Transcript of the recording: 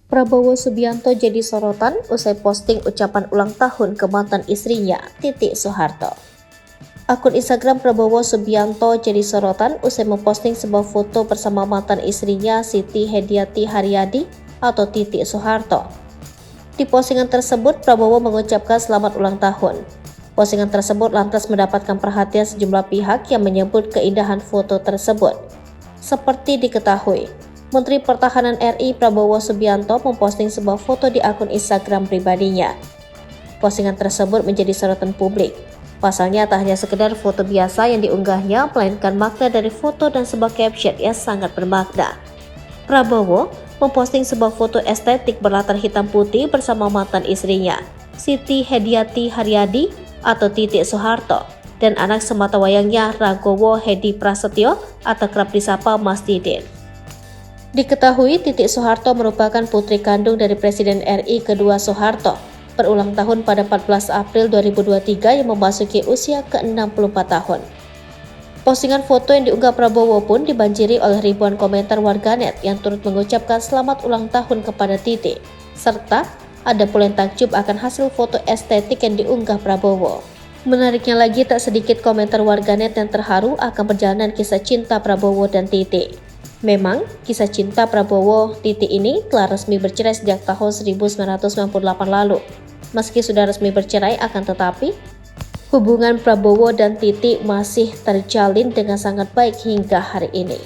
Prabowo Subianto jadi sorotan usai posting ucapan ulang tahun ke mantan istrinya, Titi Soeharto. Akun Instagram Prabowo Subianto jadi sorotan usai memposting sebuah foto bersama mantan istrinya Siti Hediati Haryadi atau Titi Soeharto. Di postingan tersebut, Prabowo mengucapkan selamat ulang tahun. Postingan tersebut lantas mendapatkan perhatian sejumlah pihak yang menyebut keindahan foto tersebut. Seperti diketahui, Menteri Pertahanan RI Prabowo Subianto memposting sebuah foto di akun Instagram pribadinya. Postingan tersebut menjadi sorotan publik. Pasalnya tak hanya sekedar foto biasa yang diunggahnya, melainkan makna dari foto dan sebuah caption yang sangat bermakna. Prabowo memposting sebuah foto estetik berlatar hitam putih bersama mantan istrinya, Siti Hediati Haryadi atau Titi Soeharto, dan anak sematawayangnya Ragowo Hedi Prasetyo atau kerap disapa Mas Didin. Diketahui Titi Soeharto merupakan putri kandung dari Presiden RI kedua Soeharto, berulang tahun pada 14 April 2023 yang memasuki usia ke-64 tahun. Postingan foto yang diunggah Prabowo pun dibanjiri oleh ribuan komentar warganet yang turut mengucapkan selamat ulang tahun kepada Titi, serta ada pula yang takjub akan hasil foto estetik yang diunggah Prabowo. Menariknya lagi, tak sedikit komentar warganet yang terharu akan perjalanan kisah cinta Prabowo dan Titi. Memang, kisah cinta Prabowo-Titi ini telah resmi bercerai sejak tahun 1998 lalu. Meski sudah resmi bercerai, akan tetapi hubungan Prabowo dan Titi masih terjalin dengan sangat baik hingga hari ini.